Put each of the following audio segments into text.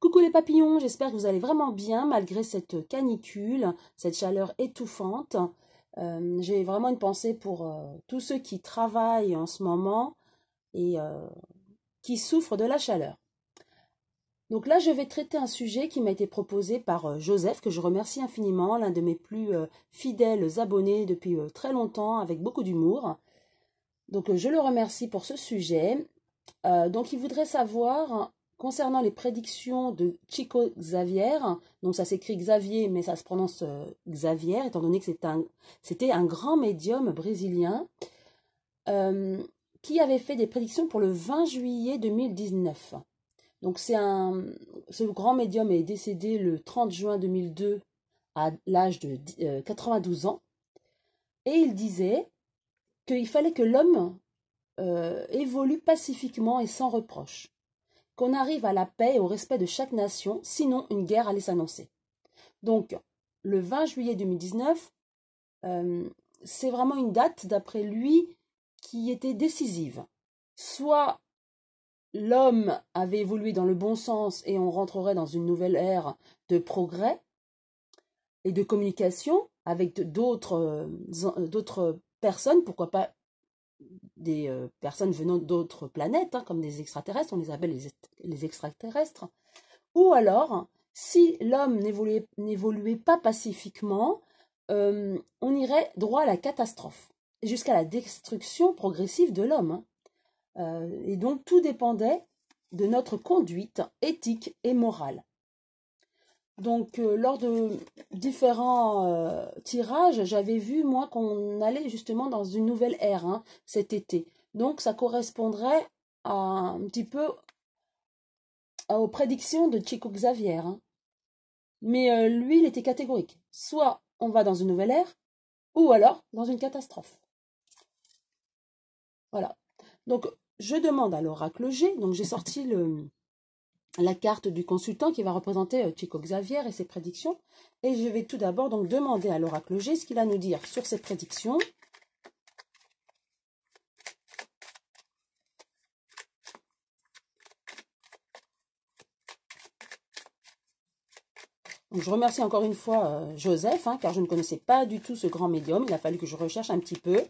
Coucou les papillons, j'espère que vous allez vraiment bien malgré cette canicule, cette chaleur étouffante. J'ai vraiment une pensée pour tous ceux qui travaillent en ce moment et qui souffrent de la chaleur. Donc là, je vais traiter un sujet qui m'a été proposé par Joseph, que je remercie infiniment, l'un de mes plus fidèles abonnés depuis très longtemps, avec beaucoup d'humour. Donc je le remercie pour ce sujet. Donc il voudrait savoir, concernant les prédictions de Chico Xavier, donc ça s'écrit Xavier, mais ça se prononce Xavier, étant donné que c'était un grand médium brésilien qui avait fait des prédictions pour le 20 juillet 2019. Donc ce grand médium est décédé le 30 juin 2002 à l'âge de 92 ans. Et il disait qu'il fallait que l'homme évolue pacifiquement et sans reproche, qu'on arrive à la paix et au respect de chaque nation, sinon une guerre allait s'annoncer. Donc, le 20 juillet 2019, c'est vraiment une date, d'après lui, qui était décisive. Soit l'homme avait évolué dans le bon sens et on rentrerait dans une nouvelle ère de progrès et de communication avec d'autres personnes, pourquoi pas des personnes venant d'autres planètes, comme des extraterrestres, on les appelle les extraterrestres. Ou alors, si l'homme n'évoluait pas pacifiquement, on irait droit à la catastrophe, jusqu'à la destruction progressive de l'homme. Et donc, tout dépendait de notre conduite éthique et morale. Donc, lors de différents tirages, j'avais vu, moi, qu'on allait justement dans une nouvelle ère cet été. Donc, ça correspondrait un petit peu aux prédictions de Chico Xavier. Mais lui, il était catégorique. Soit on va dans une nouvelle ère, ou alors dans une catastrophe. Voilà. Donc, je demande à l'oracle G. Donc, j'ai sorti la carte du consultant qui va représenter Chico Xavier et ses prédictions. Et je vais tout d'abord donc demander à l'oracle G ce qu'il a à nous dire sur ses prédictions. Donc, je remercie encore une fois Joseph, car je ne connaissais pas du tout ce grand médium. Il a fallu que je recherche un petit peu,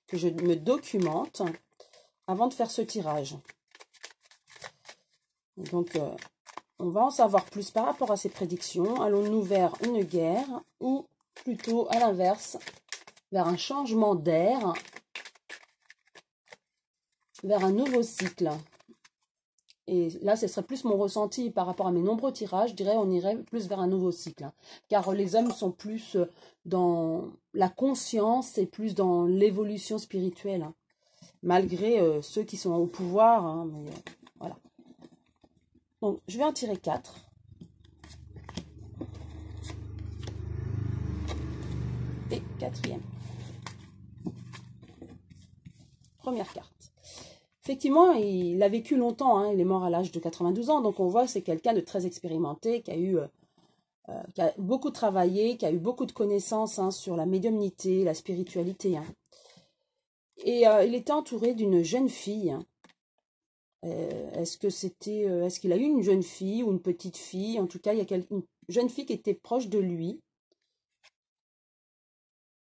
que je me documente avant de faire ce tirage. Donc, on va en savoir plus par rapport à ces prédictions. Allons-nous vers une guerre ou plutôt à l'inverse, vers un changement d'air, vers un nouveau cycle? Et là, ce serait plus mon ressenti par rapport à mes nombreux tirages. Je dirais on irait plus vers un nouveau cycle. Car les hommes sont plus dans la conscience et plus dans l'évolution spirituelle. Malgré ceux qui sont au pouvoir. Mais, voilà. Donc, je vais en tirer 4. Et quatrième. Première carte. Effectivement, il a vécu longtemps, il est mort à l'âge de 92 ans, donc on voit que c'est quelqu'un de très expérimenté, qui a beaucoup travaillé, qui a eu beaucoup de connaissances sur la médiumnité, la spiritualité. Et il était entouré d'une jeune fille. Est-ce qu'il a eu une jeune fille ou une petite fille? En tout cas, il y a une jeune fille qui était proche de lui,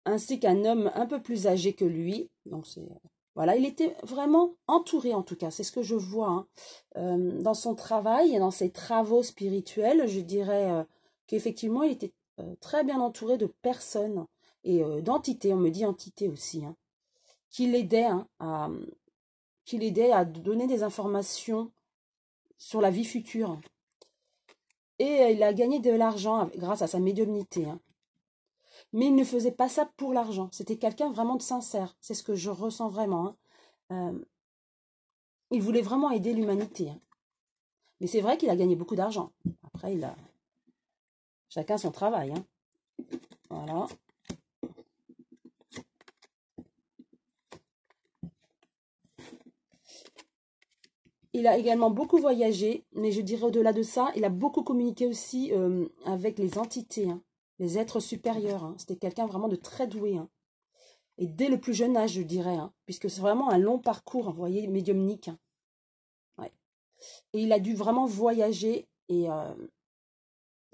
ainsi qu'un homme un peu plus âgé que lui. Donc voilà, il était vraiment entouré, en tout cas, c'est ce que je vois dans son travail et dans ses travaux spirituels. Je dirais qu'effectivement, il était très bien entouré de personnes et d'entités, on me dit entités aussi, qui l'aidaient à donner des informations sur la vie future. Et il a gagné de l'argent grâce à sa médiumnité. Mais il ne faisait pas ça pour l'argent. C'était quelqu'un vraiment de sincère. C'est ce que je ressens vraiment. Il voulait vraiment aider l'humanité. Mais c'est vrai qu'il a gagné beaucoup d'argent. Après, chacun son travail. Voilà. Il a également beaucoup voyagé. Mais je dirais au-delà de ça, il a beaucoup communiqué aussi avec les entités. Les êtres supérieurs. C'était quelqu'un vraiment de très doué. Et dès le plus jeune âge, je dirais. Puisque c'est vraiment un long parcours, vous voyez, médiumnique. Ouais. Et il a dû vraiment voyager et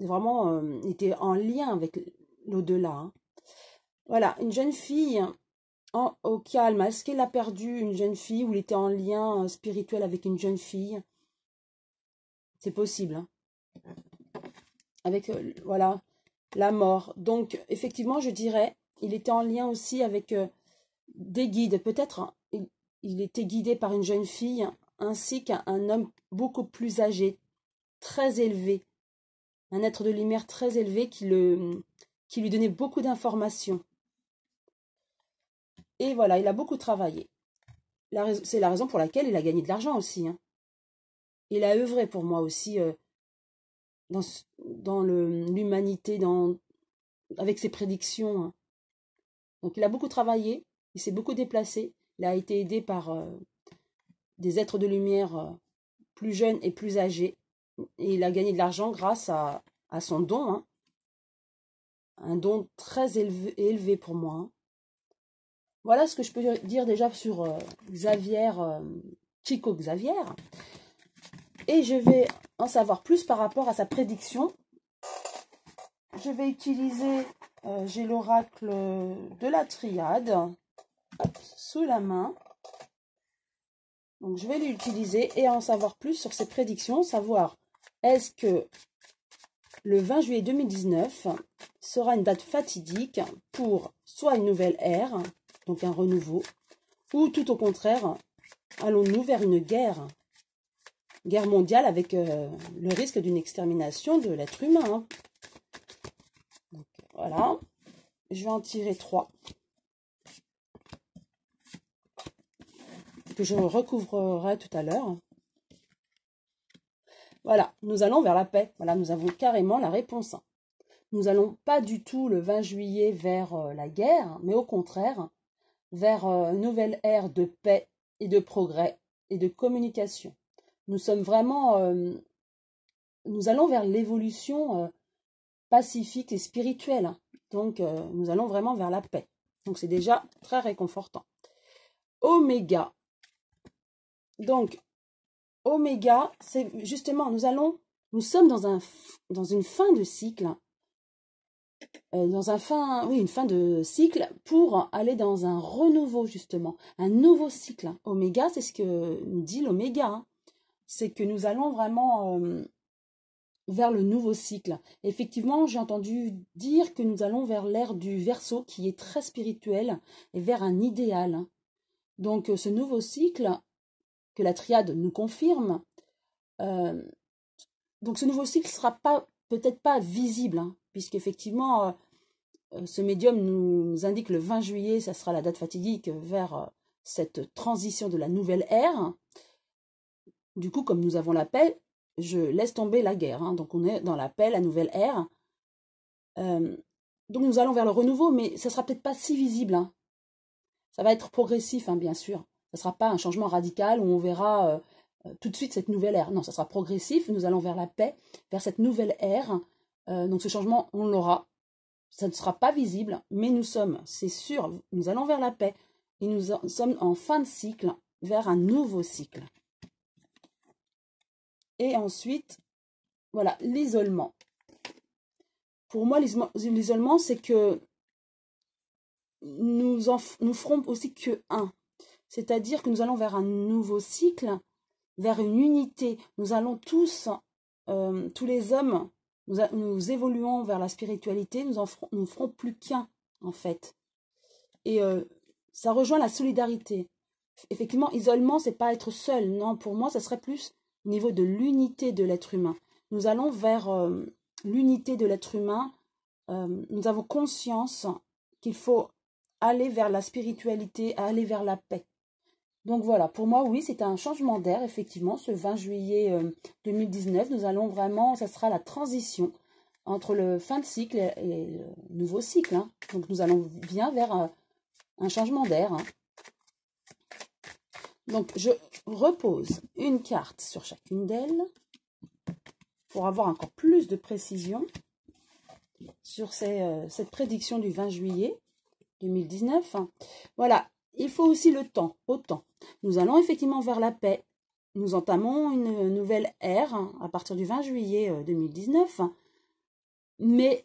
vraiment était en lien avec l'au-delà. Hein. Voilà, une jeune fille au calme. Est-ce qu'elle a perdu une jeune fille ou il était en lien spirituel avec une jeune fille? C'est possible. Hein. Avec, voilà, la mort. Donc, effectivement, je dirais, il était en lien aussi avec des guides. Peut-être il était guidé par une jeune fille ainsi qu'un homme beaucoup plus âgé, très élevé. Un être de lumière très élevé qui lui donnait beaucoup d'informations. Et voilà, il a beaucoup travaillé. C'est la raison pour laquelle il a gagné de l'argent aussi. Hein. Il a œuvré pour moi aussi dans l'humanité, avec ses prédictions. Hein. Donc il a beaucoup travaillé, il s'est beaucoup déplacé, il a été aidé par des êtres de lumière plus jeunes et plus âgés. Et il a gagné de l'argent grâce à son don. Hein. Un don très élevé pour moi. Hein. Voilà ce que je peux dire déjà sur Xavier, Chico Xavier. Et je vais en savoir plus par rapport à sa prédiction. Je vais utiliser, j'ai l'oracle de la triade sous la main. Donc je vais l'utiliser et en savoir plus sur ses prédictions, savoir est-ce que le 20 juillet 2019 sera une date fatidique pour soit une nouvelle ère, donc un renouveau, ou tout au contraire, allons-nous vers une guerre mondiale avec le risque d'une extermination de l'être humain. Hein. Donc, voilà, je vais en tirer 3. Que je recouvrerai tout à l'heure. Voilà, nous allons vers la paix. Voilà, nous avons carrément la réponse. Nous n'allons pas du tout le 20 juillet vers la guerre, mais au contraire, vers une nouvelle ère de paix et de progrès et de communication. Nous sommes vraiment, nous allons vers l'évolution pacifique et spirituelle. Donc, nous allons vraiment vers la paix. Donc, c'est déjà très réconfortant. Oméga. Donc, Oméga, c'est justement, nous sommes dans une fin de cycle, une fin de cycle pour aller dans un renouveau justement, un nouveau cycle. Oméga, c'est ce que nous dit l'Oméga, hein. C'est que nous allons vraiment vers le nouveau cycle. Effectivement, j'ai entendu dire que nous allons vers l'ère du Verseau qui est très spirituel et vers un idéal. Hein. Donc, ce nouveau cycle que la triade nous confirme. Donc ce nouveau cycle ne sera peut-être pas visible, hein, puisqu'effectivement, ce médium nous indique le 20 juillet, ça sera la date fatidique vers cette transition de la nouvelle ère. Du coup, comme nous avons la paix, je laisse tomber la guerre. Hein, donc on est dans la paix, la nouvelle ère. Donc nous allons vers le renouveau, mais ça ne sera peut-être pas si visible. Hein. Ça va être progressif, hein, bien sûr. Ça ne sera pas un changement radical où on verra tout de suite cette nouvelle ère. Non, ça sera progressif. Nous allons vers la paix, vers cette nouvelle ère. Donc ce changement, on l'aura. Ça ne sera pas visible, mais nous sommes, c'est sûr, nous allons vers la paix. Et nous sommes en fin de cycle, vers un nouveau cycle. Et ensuite, voilà, l'isolement. Pour moi, l'isolement, c'est que nous ferons aussi que un. C'est-à-dire que nous allons vers un nouveau cycle, vers une unité. Nous allons tous les hommes, nous évoluons vers la spiritualité, nous ne ferons plus qu'un, en fait. Et ça rejoint la solidarité. Effectivement, isolement, c'est pas être seul. Non, pour moi, ça serait plus au niveau de l'unité de l'être humain. Nous allons vers l'unité de l'être humain. Nous avons conscience qu'il faut aller vers la spiritualité, aller vers la paix. Donc voilà, pour moi, oui, c'est un changement d'air, effectivement, ce 20 juillet 2019. Nous allons vraiment, ça sera la transition entre le fin de cycle et le nouveau cycle. Hein. Donc nous allons bien vers un changement d'air. Hein. Donc je repose une carte sur chacune d'elles pour avoir encore plus de précision sur cette prédiction du 20 juillet 2019. Voilà, il faut aussi le temps, autant. Nous allons effectivement vers la paix, nous entamons une nouvelle ère à partir du 20 juillet 2019, mais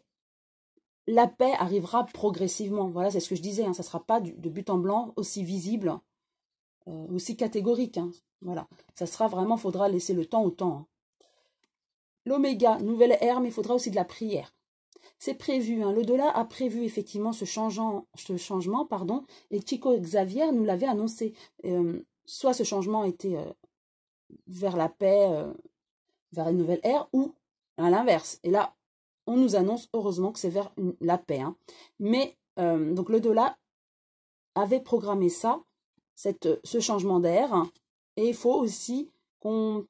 la paix arrivera progressivement. Voilà, c'est ce que je disais, ça ne sera pas de but en blanc aussi visible, aussi catégorique. Voilà, ça sera vraiment, il faudra laisser le temps au temps. L'oméga, nouvelle ère, mais il faudra aussi de la prière. C'est prévu, l'au-delà a prévu effectivement ce changement, et Chico Xavier nous l'avait annoncé. Soit ce changement était vers la paix, vers une nouvelle ère, ou à l'inverse. Et là, on nous annonce heureusement que c'est vers la paix. Mais donc l'au-delà avait programmé ça, ce changement d'air, et il faut aussi qu'on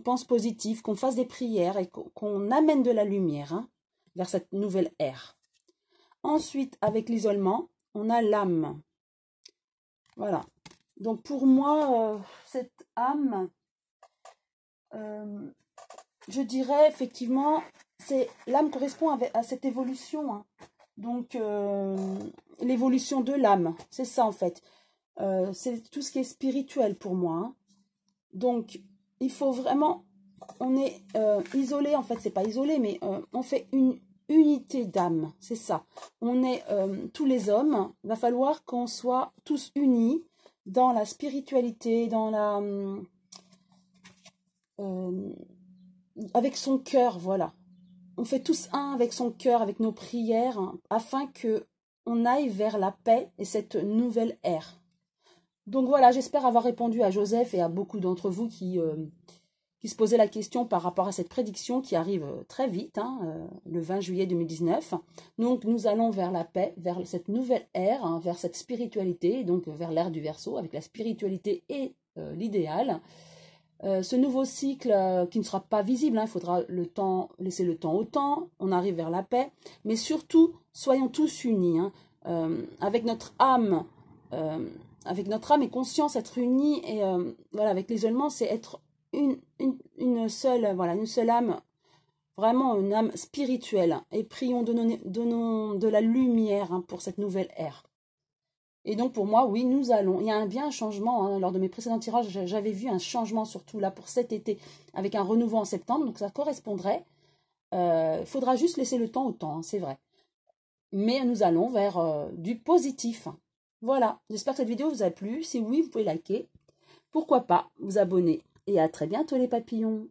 pense positif, qu'on fasse des prières et qu'on amène de la lumière vers cette nouvelle ère. Ensuite, avec l'isolement, on a l'âme. Voilà. Donc pour moi, cette âme, je dirais effectivement, l'âme correspond à cette évolution. Donc l'évolution de l'âme, c'est ça en fait. C'est tout ce qui est spirituel pour moi. Donc il faut vraiment, on est isolé en fait, c'est pas isolé, mais on fait une unité d'âme, c'est ça. On est tous les hommes, il va falloir qu'on soit tous unis dans la spiritualité, dans la avec son cœur, voilà. On fait tous un avec son cœur, avec nos prières, afin que on aille vers la paix et cette nouvelle ère. Donc voilà, j'espère avoir répondu à Joseph et à beaucoup d'entre vous qui se posaient la question par rapport à cette prédiction qui arrive très vite, le 20 juillet 2019. Donc nous allons vers la paix, vers cette nouvelle ère, vers cette spiritualité, donc vers l'ère du Verseau, avec la spiritualité et l'idéal. Ce nouveau cycle qui ne sera pas visible, il faudra laisser le temps au temps, on arrive vers la paix, mais surtout, soyons tous unis, avec notre âme et conscience, être unis, et voilà, avec l'isolement, c'est être une seule âme, vraiment une âme spirituelle, et prions, donnons de la lumière pour cette nouvelle ère. Et donc pour moi, oui, il y a bien un changement. Lors de mes précédents tirages, j'avais vu un changement surtout là pour cet été, avec un renouveau en septembre, donc ça correspondrait. Il faudra juste laisser le temps au temps, c'est vrai. Mais nous allons vers du positif. Voilà, j'espère que cette vidéo vous a plu. Si oui, vous pouvez liker. Pourquoi pas vous abonner. Et à très bientôt les papillons.